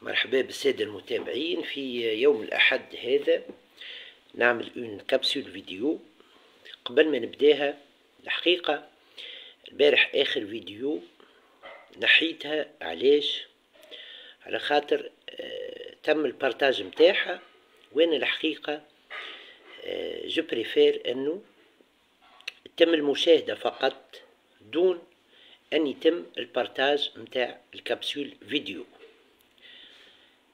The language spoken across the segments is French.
مرحبا بالسادة المتابعين. في يوم الأحد هذا نعمل اون كابسول فيديو. قبل ما نبداها الحقيقة البارح آخر فيديو نحيتها علاش؟ على خاطر تم البارتاج متاعها، وانا الحقيقة جو بريفير انه تم المشاهدة فقط دون ان يتم البارتاج متاع الكابسول فيديو.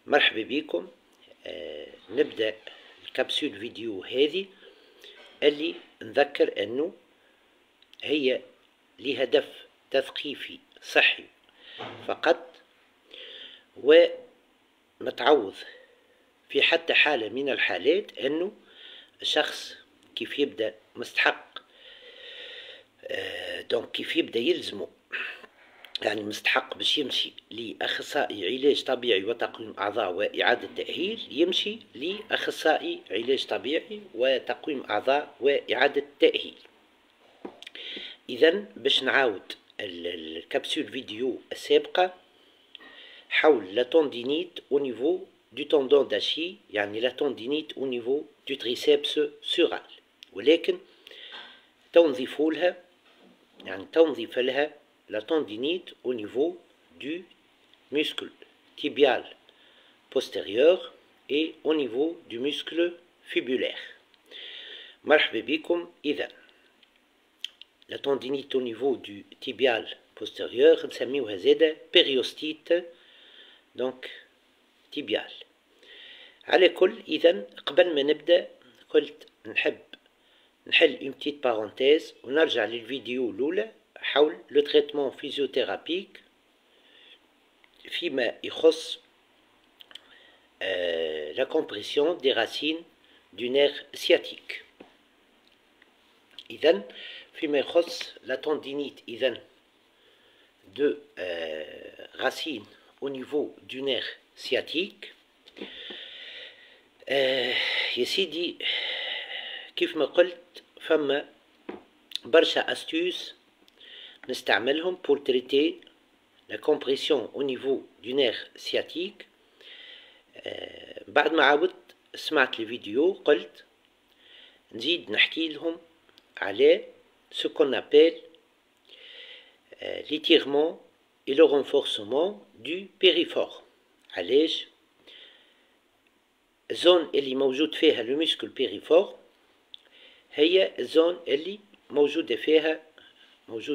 مرحبا بكم. نبدأ الكابسول فيديو هذه اللي نذكر انه هي لهدف تثقيفي صحي فقط، ومتعوض في حتى حالة من الحالات انه الشخص كيف يبدأ مستحق، دونك كيف يبدأ يلزمه، يعني مستحق باش يمشي لأخصائي علاج طبيعي وتقويم أعضاء وإعادة تأهيل، يمشي لأخصائي علاج طبيعي وتقويم أعضاء وإعادة تأهيل. إذا باش نعاود الكبسول فيديو السابقة حول لا تندينيت au niveau du tendon d'Achille، يعني لا تندينيت au niveau du triceps sural، ولكن تنظيف لها، يعني تنظيف لها la tendinite au niveau du muscle tibial postérieur et au niveau du muscle fibulaire. مرحبا بكم. إذا la tendinite au niveau du tibial postérieur نسميوها زادة périostite donc tibial. على كل، إذا قبل ما نبدأ قلت نحب نحل une petite parenthèse ونرجع للفيديو الأولى حول لو تريتمون فيزيوثيرابيك فيما يخص لا كومبريسيون دي راسين دو نير سياتيك. إذن فيما يخص لا تندينيت إذن دو راسين au niveau du nerf sciatique، يا سيدي كيف ما قلت فما برشا أستوس نستعملهم pour traiter la compression au niveau du nerf sciatique. بعد ما عاودت سمعت الفيديو قلت نزيد نحكي لهم على ce qu'on appelle l'étirement et le renforcement du périforme. علاش؟ الزون اللي موجود فيها لو مسكل بيريفورم هي الزون اللي موجود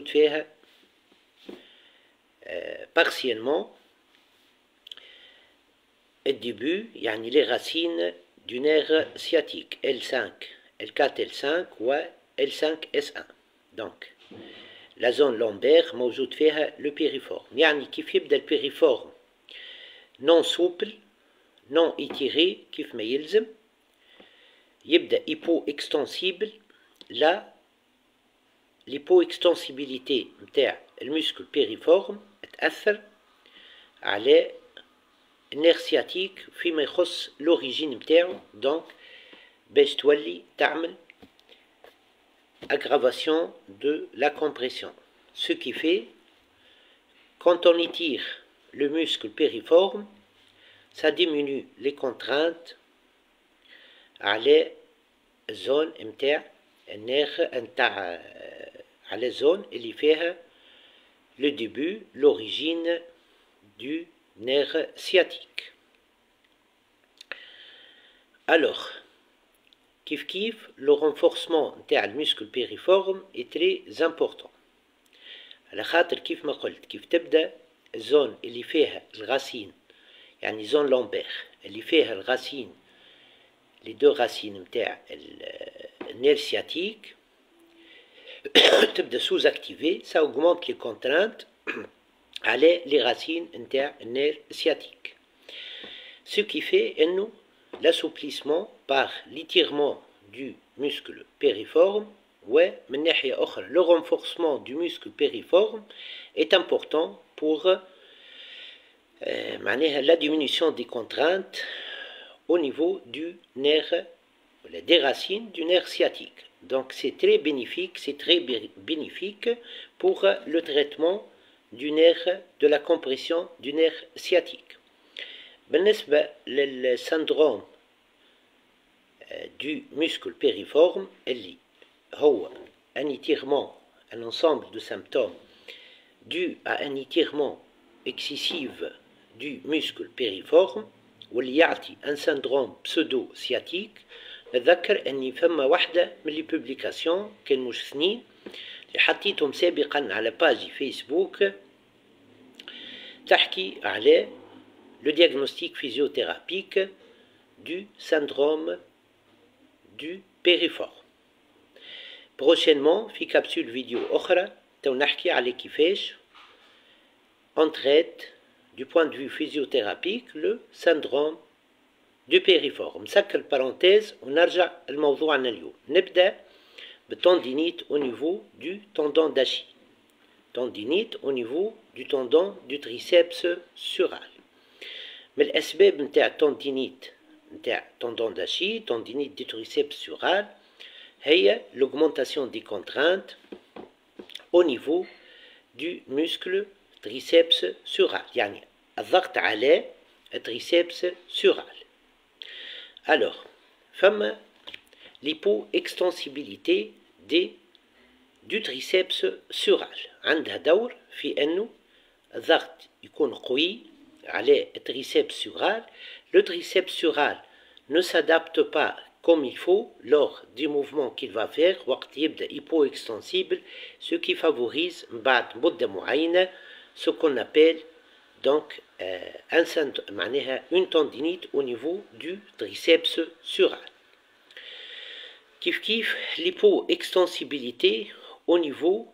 فيها partiellement الديبو، يعني les racines du nerf sciatique L5 L4 L5 و L5 S1. donc la zone lombaire موجود فيها le périforme. يعني كيف يبدأ البيريفورم non souple non étiré كيف ما يلزم، يبدأ hypo extensible. لا ليبو اكستنسيبيليتي نتاع المسكل بيريفورم تأثر على النير سياتيك فيما يخص لوريجين نتاعو، دونك باش تولي تعمل aggravation de la compression. Ce qui fait quand on étire le muscle périforme ça diminue les contraintes على الزون نتاع النير نتاع على الزون اللي فيها le début l'origine du nerf sciatique. alors كيف le renforcement نتاع المسكل بيريفورم est très important، على خاطر كيف ما قلت كيف تبدأ الزون اللي فيها الغاسين، يعني زون لومبير اللي فيها الغاسين les deux racines نتاع النير sciatique تبدا sous activer، ça augmente les contraintes على les racines نتاع النير sciatique. ce qui fait انه l'assouplissement par l'étirement du muscle périforme، ومن ناحية أخرى le renforcement du muscle périforme est important pour معناها la diminution des contraintes au niveau du nerf, des racines du nerf sciatique. Donc c'est très bénéfique pour le traitement du nerf, de la compression du nerf sciatique. بالنسبة للسندروم du muscle périforme اللي هو un étirement, un ensemble de symptômes dû à un étirement excessif du muscle périforme واللي يعطي un syndrome pseudo-sciatique. نتذكر أني فما واحدة من لي بوبليكاسيون كان مش اثنين اللي حطيتهم سابقا على باجي فيسبوك تحكي على le diagnostic physiothérapique du syndrome du périforme. Prochainement في كابسول فيديو أخرى تو نحكي على كيفاش on traite du point de vue physiothérapique le syndrome du périforme. نسكر البارونتيز ونرجع لموضوعنا اليوم. نبدأ بالتندينite au niveau du tendon d'Achille. Tendinite au niveau du tendon du triceps sural. من الأسباب نتاع التندينيت نتاع tendon d'Achille, tendinite du triceps sural هي l'augmentation des contraintes au niveau du muscle triceps sural. يعني الضغط على التريسبس sural. Alors, فما l'hypoextensibilité du triceps sural عندها دور في أنه الضغط يكون قوي على التريسبس sural. Le triceps sural ne s'adapte pas comme il faut lors du mouvement qu'il va faire وقت يبدأ hypoextensible, ce qui favorise بعد مدة معينة ce qu'on appelle donc une tendinite au niveau du triceps sural. Kif l'hypoextensibilité au niveau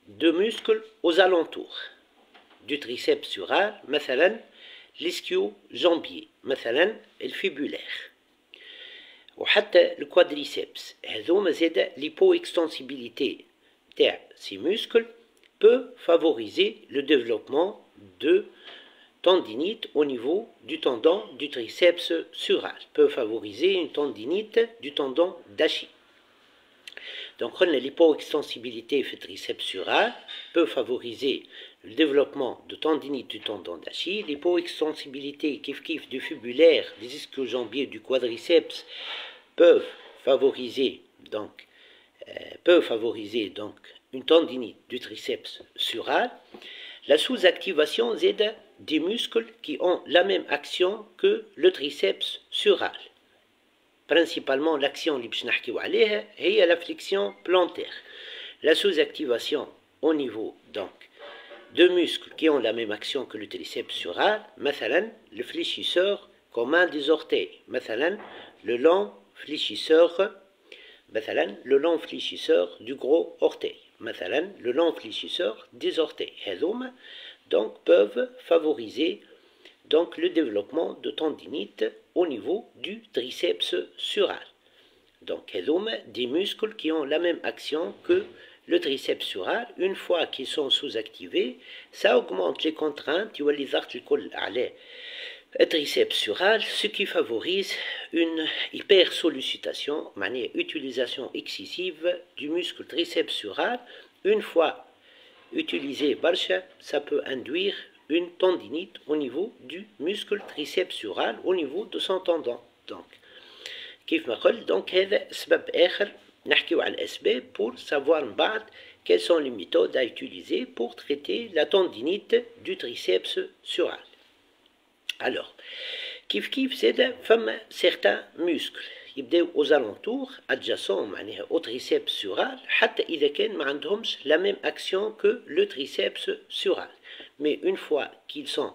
de muscles aux alentours du triceps sural, مثلا l'ischio-jambier, مثلا الفيبulaire وحتى الكوادريسبس. هذوما زاد l'hypoextensibilité تاع ces muscles peut favoriser le développement de tendinite au niveau du tendon du triceps sural, peut favoriser une tendinite du tendon d'Achille. Donc l'hypoextensibilité du triceps sural peut favoriser le développement de tendinite du tendon d'Achille. L'hypoextensibilité du fibulaire, des ischio-jambiers, du quadriceps peuvent favoriser donc une tendinite du triceps sural. La sous-activation Z des muscles qui ont la même action que le triceps sural. Principalement l'action اللي باش نحكيو عليها هي la flexion plantaire. La sous-activation au niveau donc de muscles qui ont la même action que le triceps sural, مثلا le fléchisseur commun des orteils, مثلا le long fléchisseur du gros orteil, مثلا le long fléchisseur des orteils. هذوما donc peuvent favoriser donc le développement de tendinite au niveau du triceps sural. Donc هذوما des muscles qui ont la même action que le triceps sural. Une fois qu'ils sont sous-activés, ça augmente les contraintes يولي ضغط الكل على التريسبس sural, ce qui favorise une hypersollicitation, معناها utilisation excessive du muscle triceps sural. Une fois utilisé برشا, ça peut induire une tendinite au niveau du muscle triceps sural, au niveau de son tendon. Donc كيف ما قلت donc هذا سبب آخر نحكيو على الأسباب pour savoir من بعد quelles sont les méthodes à utiliser pour traiter la tendinite du triceps sural. Alors, كيف زاد فما certains muscles يبداو aux alentours adjacents معناها au triceps sural حتى إذا كان ما عندهمش la même action que le triceps sural. Mais une fois qu'ils sont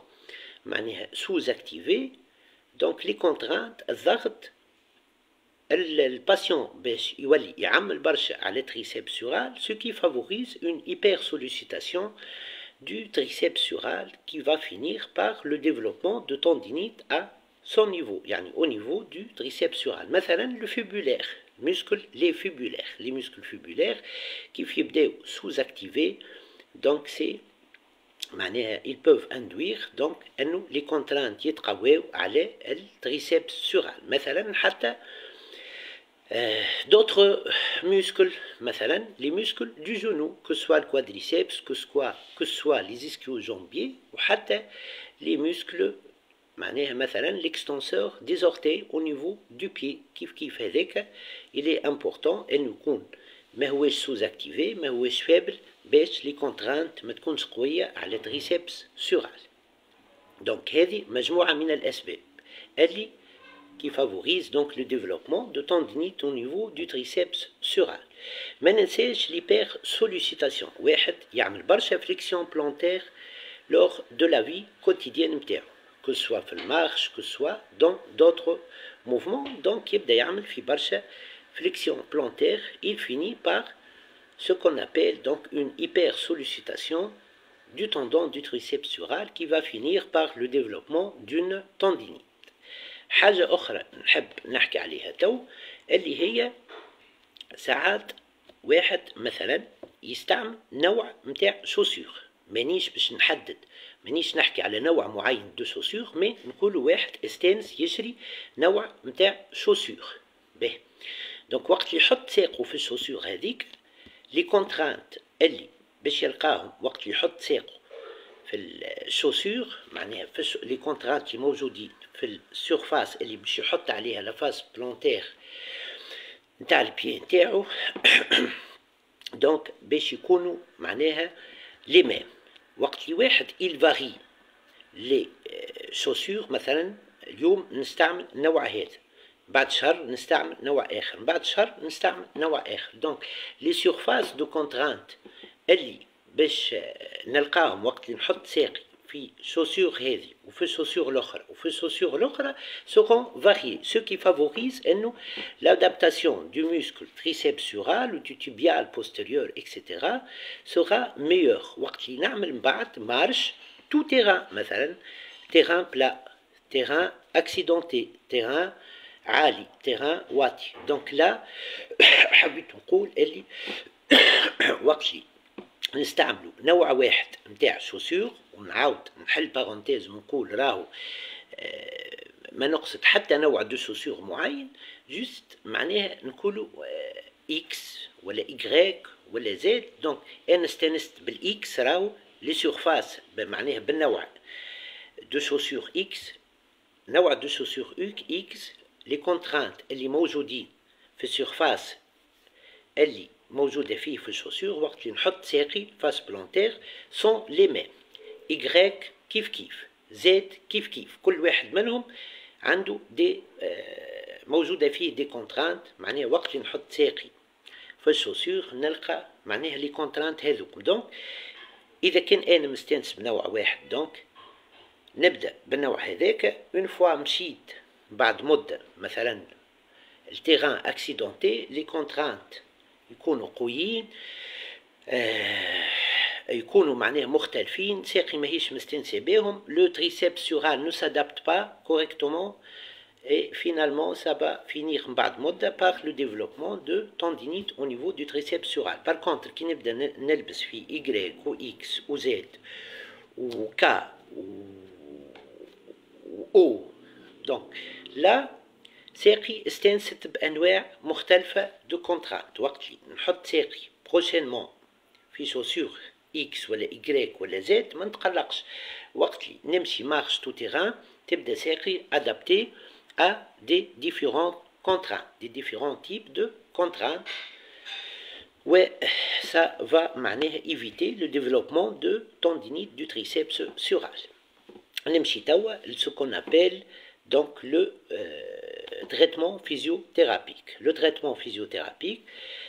معناها sous-activés, donc les contraintes الضغط الباتيون باش يولي يعمل برشا على التريسبس sural, ce qui favorise une hypersollicitation du triceps sural qui va finir par le développement de tendinite à son niveau, يعني au niveau du triceps sural. مثلا le fibulaire, les muscles fibulaires qui يبداو sous-activés, donc c'est معناها ils peuvent induire donc انه les contraintes يتقواو على التريسبس sural. مثلا حتى d'autres muscles, مثلا les muscles du genou, que ce soit le quadriceps, que ce soit les ischio-jambiers, ou حتى les muscles معناها مثلا l'extenseur des orteils au niveau du pied كيف هذاك il est important انه يكون ما هوش سوز اكتيفي ما هوش فابل باش لي كونترانت ما تكونش قويه على تريسيبس سورال. دونك هذه مجموعه من الاسباب اللي qui favorise donc le développement de tendinite au niveau du triceps sural. ما ننساش l'hyper sollicitation واحد يعمل برشا flexion plantaire lors de la vie quotidienne نتاعو que ce soit في المارش que ce soit dans d'autres mouvements. donc يبدا يعمل في برشا flexion plantaire. il finit par ce qu'on appelle donc une hypersollicitation du tendon du triceps sural qui va finir par le développement d'une tendinite. حاجة أخرى نحب نحكي عليها تو اللي هي ساعات واحد مثلا يستعمل نوع متاع شوسيغ. مانيش باش نحدد مانيش نحكي على نوع معين دو شوسيغ مي نقولوا واحد استانس يشري نوع متاع شوسيغ باهي. دونك وقت اللي يحط ساقه في الشوسيغ هذيك لي كونترانت اللي باش يلقاهم وقت اللي يحط ساقه في الشوسيغ معناها في لي كونترانت اللي موجودين في السيرفاس اللي باش يحط عليها لا فاس بلونتير نتاع البيي نتاعو دونك باش يكونوا معناها لي ميم. وقت اللي واحد il varie لي شوسيغ مثلا اليوم نستعمل نوع هذا بعد شهر نستعمل نوع اخر بعد شهر نستعمل نوع اخر. دونك لي سيرفاس دو كونترانت اللي باش نلقاهم وقت اللي نحط ساقي في chaussure هذه وفي chaussure الأخرى وفي chaussure الأخرى seront variés, ce qui favorise إنه l'adaptation du muscle triceps sural ou du tibial postérieur etc. sera meilleure. وقت اللي نعمل من بعد مارش tout terrain مثلا terrain plat, terrain accidenté, terrain عالي, terrain واطي. donc là حبيت نقول اللي وقت اللي نستعملوا نوع واحد متاع شوسيغ ونعاود نحل بارونتيز ونقول راهو ما نقصد حتى نوع دو شوسيغ معين جوست معناها نقولوا اكس ولا ايغريك ولا زد. دونك انا استانست بالاكس راهو لي سيرفاس معناها بالنوع دو شوسيغ اكس نوع دو شوسيغ اكس لي كونترانت اللي موجودين في السيرفاس اللي موجودة فيه في الشوسيغ وقت اللي نحط ساقي فاس بلونتير سون لي ميم. إيغريك كيف كيف زد كيف كيف كل واحد منهم عنده دي موجودة فيه دي كونترانت معناها وقت اللي نحط ساقي في الشوسيغ نلقى معناها لي كونترانت هذوك. دونك إذا كان أنا مستانس بنوع واحد دونك نبدأ بالنوع هذاك. اون فوا مشيت بعد مدة مثلا التيران اكسيدونتي لي كونترانت يكونوا قويين يكونوا معناه مختلفين ساقي ماهيش مستنسي بهم. لو triceps sural ne s'adapte pas correctement et finalement ça va finir بعد مدة par le développement de tendinite au niveau du triceps sural. par contre كي نبدا نلبس في Y و X و Z و K و O donc là ساقي استنست بأنواع مختلفة دو كونترانت. وقت اللي نحط ساقي بروشينمون في شوسيغ إكس ولا إيغريك ولا زد ما نتقلقش. وقت اللي نمشي مارش تو تيران تبدا ساقي أدابتي à des différents contraintes, des différents types de contraintes. Ouais, ça va معناها éviter le développement de tendinite du triceps sural. نمشي توا ce qu'on appelle donc le traitement physiothérapique. Le traitement physiothérapique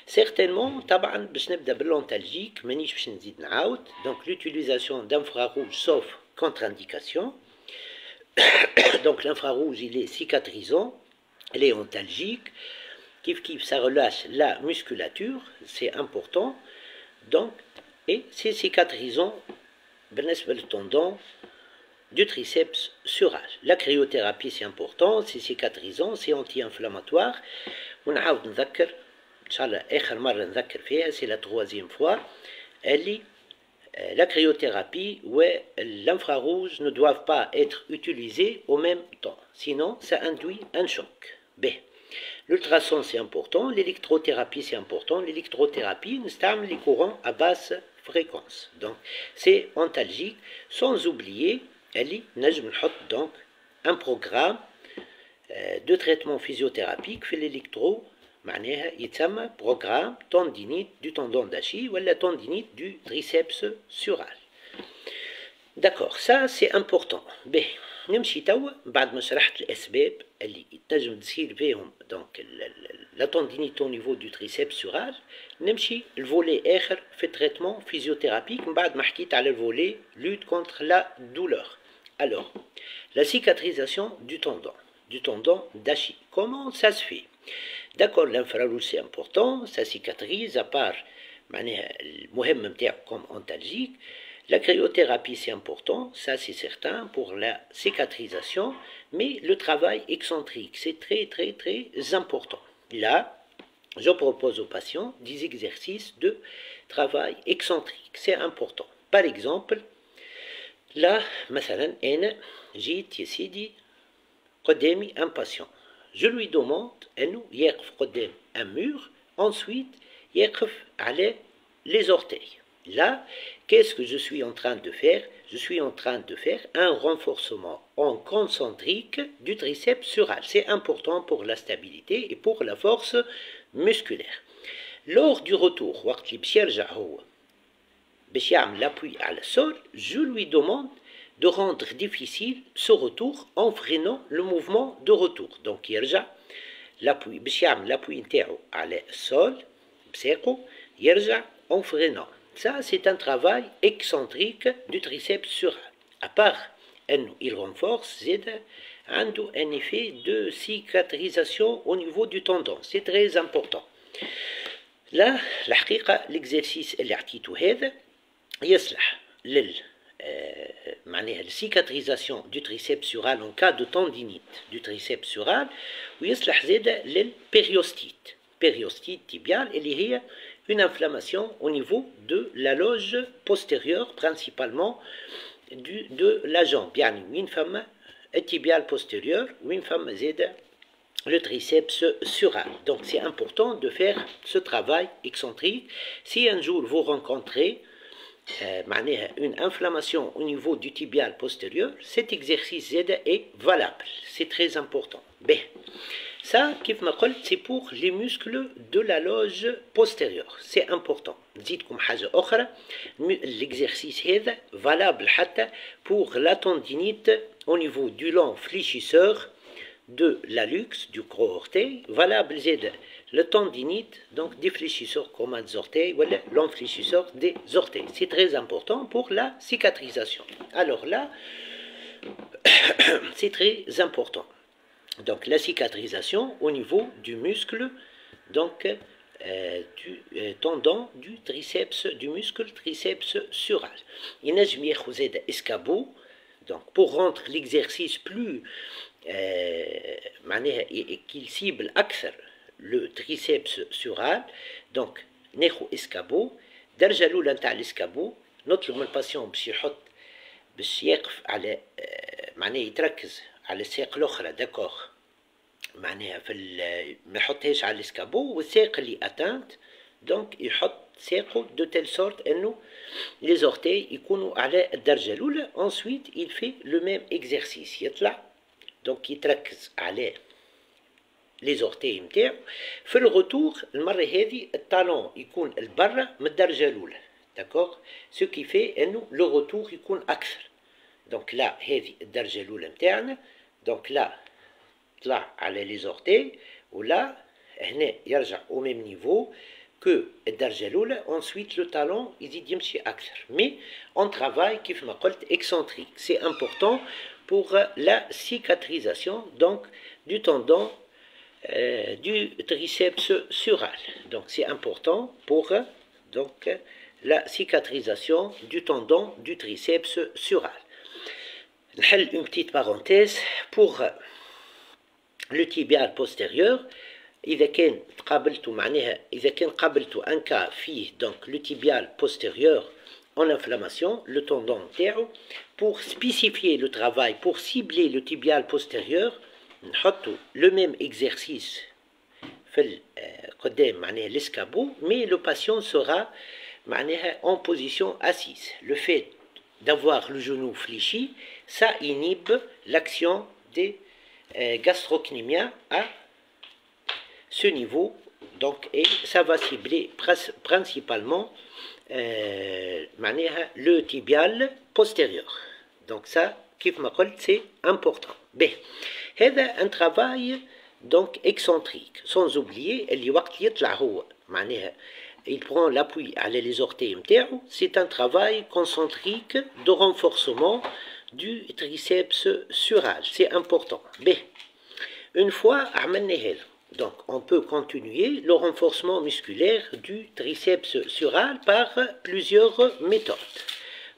certainement طبعا باش نبدا باللونتالجيك مانيش باش نزيد نعاود. donc l'utilisation d'infrarouge sauf contre-indication. donc l'infrarouge il est cicatrisant, il est antalgique, kif ça relâche la musculature, c'est important. donc et c'est cicatrisant بالنسبة للتendon du triceps sural. La cryothérapie c'est important, c'est cicatrisant, c'est anti-inflammatoire. ونعاود نذكر ان شاء الله اخر مرة نذكر فيها c'est la troisième fois اللي la cryothérapie et l'infrarouge ne doivent pas être utilisés au même temps, sinon ça induit un choc. B. L'ultrason c'est important, l'électrothérapie c'est important. L'électrothérapie نستعمل les courants à basse fréquence, donc c'est antalgique. sans oublier اللي نجم نحط donc un programme de traitement physiothérapique في l'électro معناها يتسمى programme tendinite du tendon d'Achille ولا tendinite du triceps sural. D'accord, ça c'est important. باهي نمشي توا بعد ما شرحت الأسباب اللي تنجم تصير بهم دونك la tendinite au niveau du triceps sural نمشي الفولي آخر في التريتمون physiothérapique من بعد ما حكيت على الفولي lutte contre la douleur. Alors, la cicatrisation du tendon d'Achille. Comment ça se fait? D'accord, l'infrarouge c'est important, ça cicatrise, à part le مهم نتاعو comme antalgique. La cryothérapie c'est important, ça c'est certain pour la cicatrisation, mais le travail excentrique c'est très important. Là, je propose aux patients des exercices de travail excentrique, c'est important. Par exemple, là, مثلا أنا جيت يا سيدي قدامي un patient. Je lui demande أنه يقف قدام un mur, ensuite يقف على les orteils. Là, qu'est-ce que je suis en train de faire? Je suis en train de faire un renforcement en concentrique du triceps sural. C'est important pour la stabilité et pour la force musculaire. Lors du retour, وقت اللي باش يرجع هو باش يعمل l'appui على السول, je lui demande de rendre difficile ce retour en freinant le mouvement de retour. Donc يرجع l'appui باش يعمل l'appui نتاعو على السول بساقه يرجع en freinant. Ça, c'est un travail excentrique du triceps sural. À part il renforce, عنده un effet de cicatrisation au niveau du tendon. C'est très important. Là, الحقيقة l'exercice اللي عطيته هذا يصلح معناها la cicatrisation du triceps sural en cas de tendinite du triceps sural ويصلح زاده للpériostite. Périostite tibiale اللي هي une inflammation au niveau de la loge postérieure, principalement de la jambe. يعني وين فما الtibial postérieur وين فما زاده le triceps sural. Donc c'est important de faire ce travail excentrique. Si un jour vous rencontrez une inflammation au niveau du tibial postérieur, cet exercice est valable. C'est très important. Ben, ça, c'est pour les muscles de la loge postérieure. C'est important. نزيدكم حاجة أخرى, l'exercice هذا valable حتى pour la tendinite au niveau du long fléchisseur de l'hallux, du gros orteil, valable زاد le tendinite, donc des fléchisseurs communs des orteils, ou l'enfléchisseur des orteils. C'est très important pour la cicatrisation. Alors là, c'est très important. Donc la cicatrisation au niveau du muscle, donc du tendon du triceps, du muscle triceps sural. ينجم ياخذ زاد escabeau, donc pour rendre l'exercice plus معناها qu'il cible أكثر le triceps sural, donc ناخذ escabeau. الدرجة الأولى نتاع الاسكابو نطلب من الباسيون باش يقف على معناها يتركز على الساق الأخرى داكوغ, معناها ما يحطهاش على الاسكابو, والساق اللي اتانت دونك يحط ساقه دو تيل سورت انه لي زورتي يكونوا على الدرجة الأولى. ensuite il fait le même exercice, يطلع دونك يتركز على لي زورتي نتاعو. في الروتور المرة هذه الطالون يكون لبرا من الدرجة الأولى, داكوغ, سو كي في انه لو روتور يكون أكثر. دونك لا هذه الدرجة الأولى نتاعنا, دونك لا طلع على لي زورتي, ولا هنا يرجع au même niveau que الدرجة الأولى. ensuite le talon يزيد يمشي أكثر, mais on travaille كيف ما قلت excentrique. C'est important pour la cicatrisation donc du tendon du triceps sural. Donc c'est important pour donc la cicatrisation du tendon du triceps sural. نحل une petite parenthèse pour le tibial postérieur. إذا كان قابلتوا معناها إذا كان قابلتوا un cas فيه donc le tibial postérieur en inflammation, le tendon نتاعو, pour spécifier le travail, pour cibler le tibial postérieur, نحطوا le même exercice في قدام معناها l'escabeau, mais le patient sera معناها en position assise. Le fait d'avoir le genou fléchi, ça inhibe l'action des gastrocnémias à ce niveau. Donc, et ça va cibler principalement le tibial postérieur. Donc ça, كيف ما قلت, c'est important. B. هذا un travail donc excentrique, sans oublier اللي وقت يطلع هو معناها il prend l'appui على les orteils نتاعو. C'est un travail concentrique de renforcement du triceps sural. C'est important. B. Une fois عملنا هذا, donc on peut continuer le renforcement musculaire du triceps sural par plusieurs méthodes.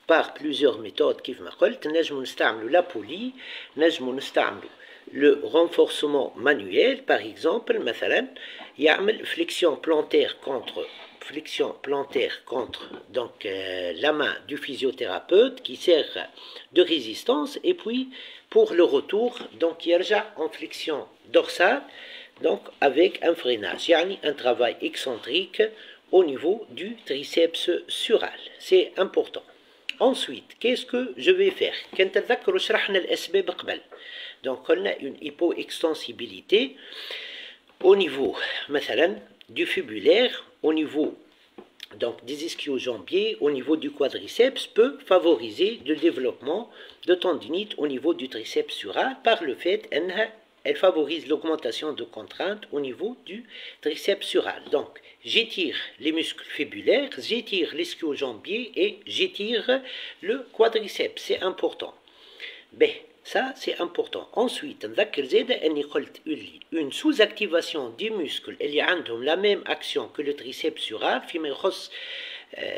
Par plusieurs méthodes كيف ما قلت, نجمو نستعملو la poulie, نجمو نستعملو le renforcement manuel. Par exemple, مثلا يعمل flexion plantaire contre donc la main du physiothérapeute qui sert de résistance, et puis pour le retour donc يرجع en flexion dorsale donc avec un freinage, يعني un travail excentrique au niveau du triceps sural. C'est important. Ensuite, qu'est-ce que je vais faire? كنت تذكروا شرحنا الأسباب قبل. Donc on a une hypoextensibilité au niveau مثلا du fibulaire, au niveau donc des ischio-jambiers, au niveau du quadriceps, peut favoriser le développement de tendinite au niveau du triceps sural par le fait elle favorise l'augmentation de contrainte au niveau du triceps sural. Donc j'étire les muscles fibulaires, j'étire l'ischio-jambier et j'étire le quadriceps. C'est important. B. Ça, c'est important. Ensuite, une sous-activation des muscles اللي عندهم la même action que le triceps sural, فيما يخص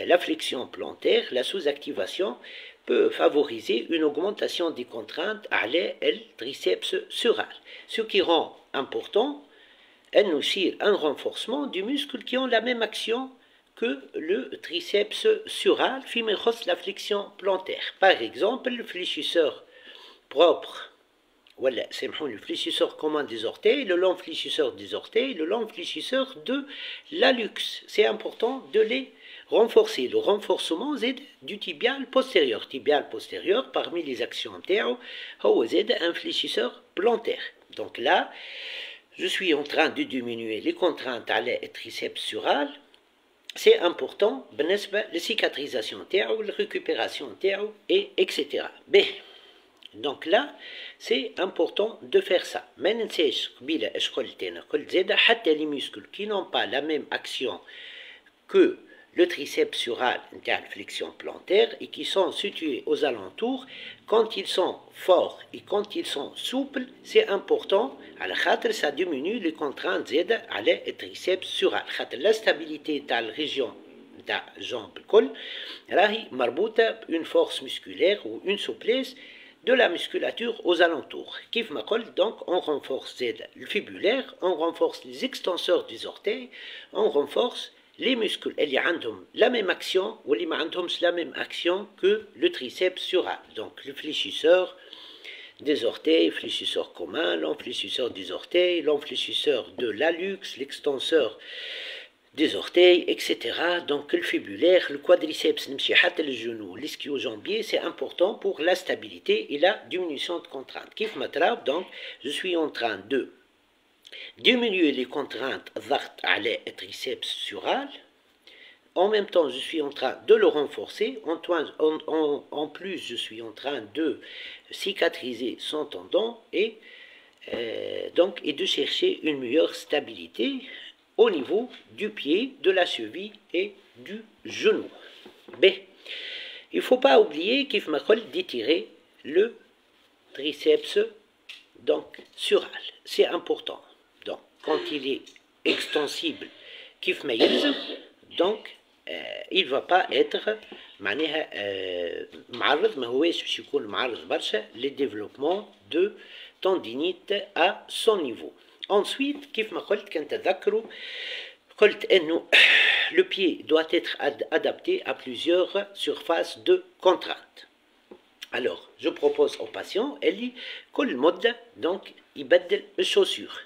la flexion plantaire, la sous-activation peut favoriser une augmentation des contraintes à le triceps sural. Ce qui rend important un renforcement du muscle qui ont la même action que le triceps sural, فيما يخص la flexion plantaire. Par exemple, le fléchisseur propre, voilà, c'est le fléchisseur commun des orteils, le long fléchisseur des orteils, le long fléchisseur de l'hallux. C'est important de les renforcer. Le renforcement du tibial postérieur. Tibial postérieur, parmi les actions antérieures, un fléchisseur plantaire. Donc là, je suis en train de diminuer les contraintes à la triceps sural. C'est important, la cicatrisation antérieure, la récupération antérieure, et etc. B. Donc là, c'est important de faire ça. Mais ne sais pas, les muscles qui n'ont pas la même action que le triceps sural, la flexion plantaire, et qui sont situés aux alentours, quand ils sont forts et quand ils sont souples, c'est important. Ça diminue les contraintes à la triceps sural. La stabilité de la région de la jambe, une force musculaire ou une souplesse de la musculature aux alentours. Kif Makol, donc on renforce le fibulaire, on renforce les extenseurs des orteils, on renforce les muscles. Il y a la même action ou les la même action que le triceps sural. Donc le fléchisseur des orteils, fléchisseur commun, l'enfléchisseur des orteils, l'enfléchisseur de l'hallux, l'extenseur des orteils, etc. Donc le fibulaire, le quadriceps, le genou, l'ischio-jambier, c'est important pour la stabilité et la diminution de contraintes. Kif matrab, donc je suis en train de diminuer les contraintes à la triceps sural. En même temps, je suis en train de le renforcer. En plus, je suis en train de cicatriser son tendon et de chercher une meilleure stabilité au niveau du pied, de la cheville et du genou. B. Il ne faut pas oublier qu'il faut d'étirer le triceps donc sural. C'est important. Donc, quand il est extensible, donc il ne va pas être le développement de tendinite à son niveau. Ensuite, كيف ما قلت كنت تذكروا قلت إنه le pied doit être adapté à plusieurs surfaces de contrainte. Alors, je propose aux patients اللي كل مدة donc يبدل الشوسور.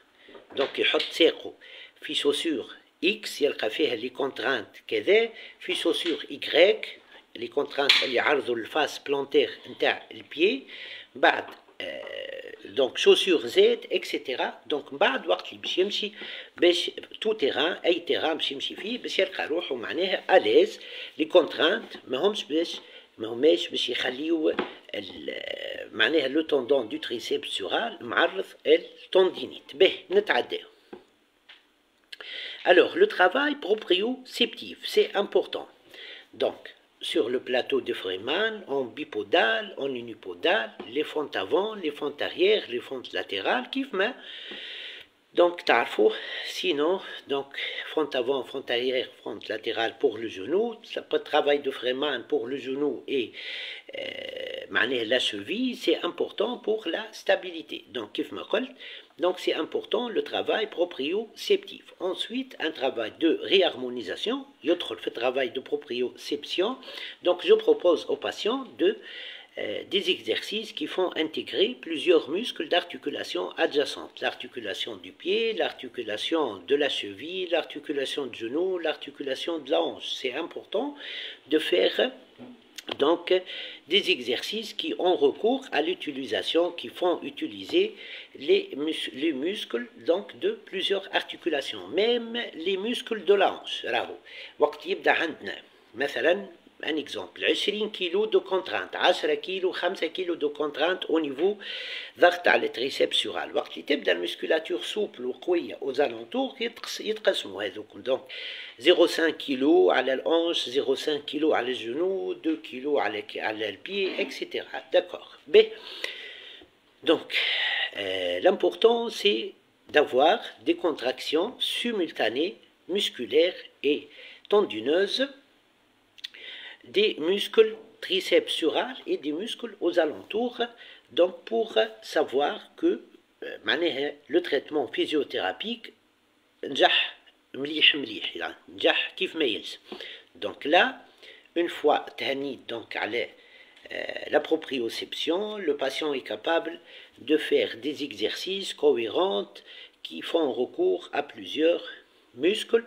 Donc يحط ساقه في chaussure X يلقى فيها les contraintes كذا، في chaussure Y les contraintes اللي يعرضوا الفاس بلانتير نتاع البيي، بعد دونك شوسور زاد اكسيتيرا. دونك من بعد وقت اللي باش يمشي باش تو تيران اي تيران باش يمشي فيه باش يلقى روحه معناها اليز. لي كونترانت ماهمش باش يخليو معناها لو توندون دو تريسيبس سورال معرض التوندينيت. به نتعداو. Alors, le travail proprioceptif, c'est important. Donc, sur le plateau de Freeman, en bipodal, en unipodal, les fentes avant, les fentes arrière, les fentes latérales, qui fait. Donc, تعرفوا, sinon, donc, fente avant, fente arrière, fente latérale pour le genou, le travail de Freeman pour le genou et la cheville, c'est important pour la stabilité. Donc, كيف ما قلت, donc c'est important le travail proprioceptif. Ensuite, un travail de réharmonisation, يدخل في travail de proprioception. Donc, je propose aux patients des exercices qui font intégrer plusieurs muscles d'articulation adjacente. L'articulation du pied, l'articulation de la cheville, l'articulation du genou, l'articulation de la hanche. C'est important de faire donc des exercices qui ont recours à l'utilisation, qui font utiliser les muscles donc de plusieurs articulations, même les muscles de la hanche. راهو وقت يبدا عندنا مثلا un exemple 20 كيلو دو كونترانت 10 كيلو 5 كيلو دو كونترانت au niveau ضغط على التريسيبس سورال. وقت اللي تبدا المسكولاتور سوبل وقويه aux alentours يتقسموا هذوك. دونك 0,5 كيلو على الانش، 0,5 كيلو على الجنو، 2 كيلو على البي اكسيتيرا. داكور. ب donc l'important c'est d'avoir des contractions simultanées musculaires et tendineuses des muscles triceps sural et des muscles aux alentours. Donc pour savoir que le traitement physiothérapique نجح مليح يعني نجح كيف ما يلزم. Donc là, une fois تهنيت donc على la proprioception, le patient est capable de faire des exercices cohérents qui font recours à plusieurs muscles,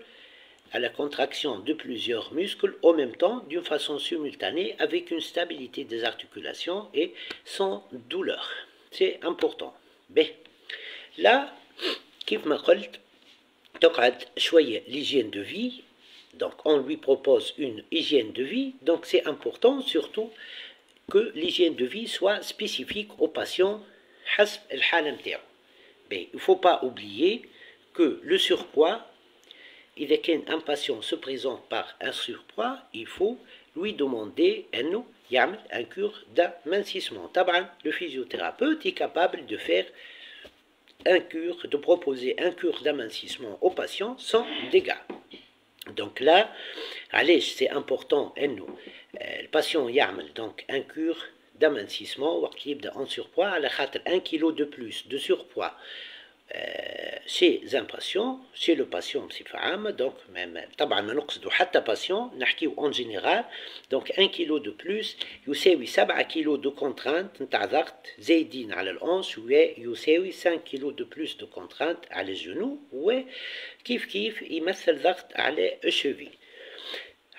à la contraction de plusieurs muscles en même temps, d'une façon simultanée, avec une stabilité des articulations et sans douleur. C'est important. B. Là, كيف ما قلت تقعد شوية l'hygiène de vie. Donc on lui propose une hygiène de vie. Donc c'est important surtout que l'hygiène de vie soit spécifique au patient حسب الحالة نتاعو. Il ne faut pas oublier que le surpoids, إذا كان un patient se présente par un surpoids, il faut lui demander أنه يعمل un cure d'amincissement. طبعا le physiothérapeute est capable de faire de proposer un cure d'amincissement au patient sans dégâts. Donc là, c'est important أنه le patient يعمل donc un cure d'amincissement وقت يبدا en surpoids على خاطر 1 kg de plus de surpoids chez un patient, chez le patient بصفة عامة. donc طبعا ما نقصدوا حتى patient نحكيو en général. donc 1 kg de plus يساوي 7 kg de contrainte نتاع ضغط زايدين على الأنش ويساوي 5 kg de plus de contrainte على الجنو وكيف يمثل ضغط على الشوفي.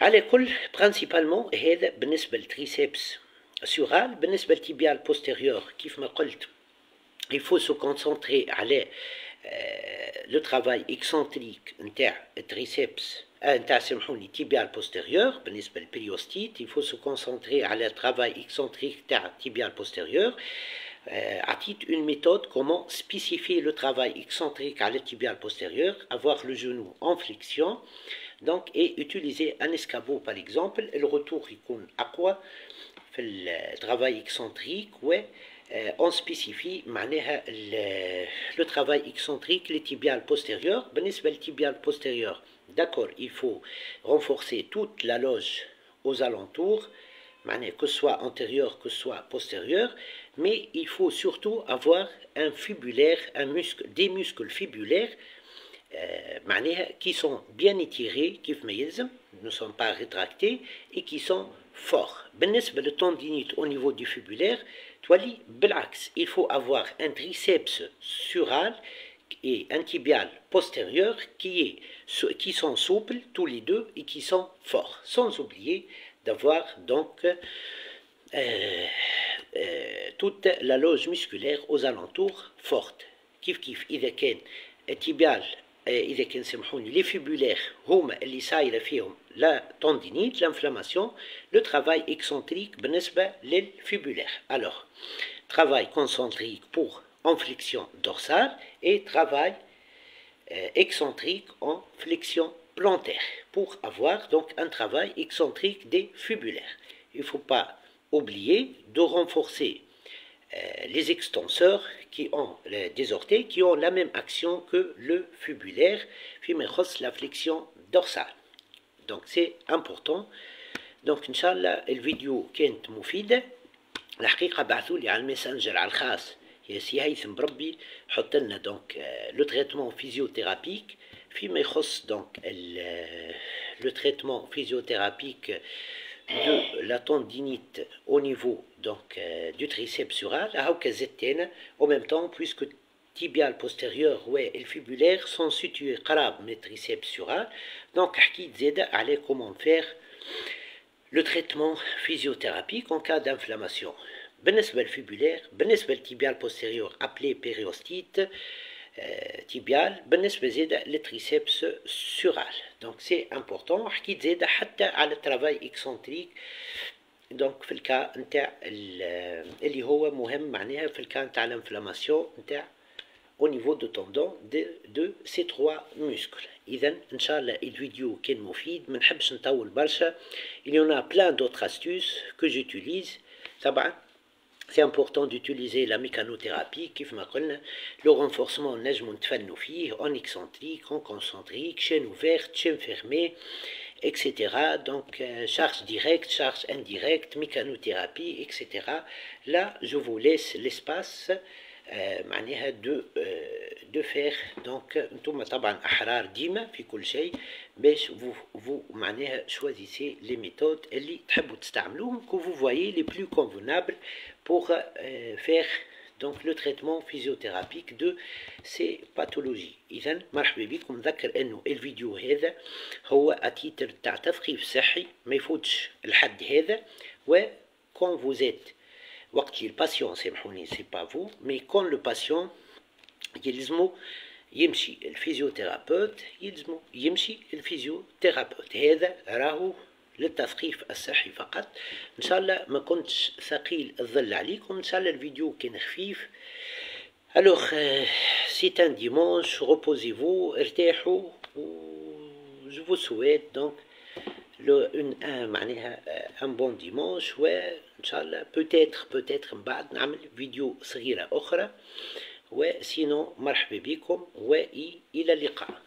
على كل principalement هذا بالنسبة للتريسيبس سورال. بالنسبة للتيبيال بوستيريور كيف ما قلت il faut se concentrer على le travail excentrique نتاع التريسيبس نتاع سامحوني tibial postérieur. بالنسبة للبريوستيت il faut se concentrer على le travail excentrique نتاع tibial postérieur. عطيت une méthode comment spécifier le travail excentrique على tibial postérieur, avoir le genou en flexion donc et utiliser un escabeau par exemple. le retour يكون أقوى في le travail excentrique on spécifie le travail excentrique, les tibiales postérieures. بالنسبة للtibial postérieur, d'accord, il faut renforcer toute la loge aux alentours, que ce soit antérieur, que ce soit postérieur, mais il faut surtout avoir un fibulaire, des muscles fibulaires qui sont bien étirés, كيف ما يلزم, ne sont pas rétractés et qui sont forts. بالنسبة للtendinite au niveau du fibulaire, il faut avoir un triceps sural et un tibial postérieur qui sont souples tous les deux et qui sont forts, sans oublier d'avoir donc toute la loge musculaire aux alentours forte. كيف إذا كان التيبيال إذا كان سمحوني لي فيبولير هما اللي صايرة فيهم لا tendinite l'inflammation le travail excentrique بالنسبة للفيبولير. Alors travail concentrique pour en flexion dorsale et travail excentrique en flexion plantaire pour avoir donc un travail excentrique des fibulaires. Il ne faut pas oublier de renforcer les extenseurs qui ont des orteils qui ont la même action que le fibulaire, la flexion dorsale. Donc c'est important. Donc Inch'Allah الفيديو كانت مفيدة. الحقيقة بعثوا لي على الماسنجر على الخاص يا سي هيثم بربي حط لنا دونك لو تريتمون فيزيوثيرابيك فيما يخص دونك لو تريتمون فيزيوثيرابيك de la tendinite au niveau donc du triceps sural هاكا زدت أنا en même temps puisque tibial postérieur et fibulaire sont situés قراب من triceps sural donc حكيت زيادة على comment faire le traitement physiothérapique en cas d'inflammation. بالنسبة للفيبولير بالنسبة للتيبيال postérieur appelé périostite tibial بالنسبة زيادة للتريسيبس سورال. donc c'est important. حكيت زيادة حتى على الترافاي اكسنتريك donc في الكا نتاع اللي هو مهم معناها في الكا نتاع الانفلاماسيون نتاع au niveau de tendon de ces trois muscles. إذا إن شاء الله الفيديو كان مفيد. ما نحبش نطول برشا. il y en a plein d'autres astuces que j'utilise. طبعا c'est important d'utiliser la mécanothérapie كيف ما قلنا. le renforcement نجم نتفنوا فيه en excentrique, en concentrique, chaîne ouverte, chaîne fermée, etc. donc charge directe, charge indirecte, mécanothérapie, etc. là je vous laisse l'espace معناها de faire. donc انتم طبعا احرار ديما في كل شيء باش vous معناها choisissez les méthodes اللي تحبوا تستعملوهم que vous voyez les plus convenables pour faire donc le traitement physiothérapique de ces pathologies. إذا مرحبا بكم. نذكر انه الفيديو هذا هو اتيتر تاع تثقيف صحي ما يفوتش الحد هذا. و quand vous êtes وقت الباسيون سامحوني سي با فو مي كون لو باسيون يلزمو يمشي الفيزيوثيرابوت يلزمو يمشي الفيزيوثيرابوت. هذا راهو للتثقيف الصحي فقط. ان شاء الله ما كنتش ثقيل الظل عليكم. ان شاء الله الفيديو كان خفيف. الوغ سي ان ديمونش reposez-vous ارتاحوا و جو فو سويت دونك معناها ان بون ديمونش. وان شاء الله بوتيتر من بعد نعمل فيديو صغيرة أخرى. وسينو مرحبا بكم وإلى اللقاء.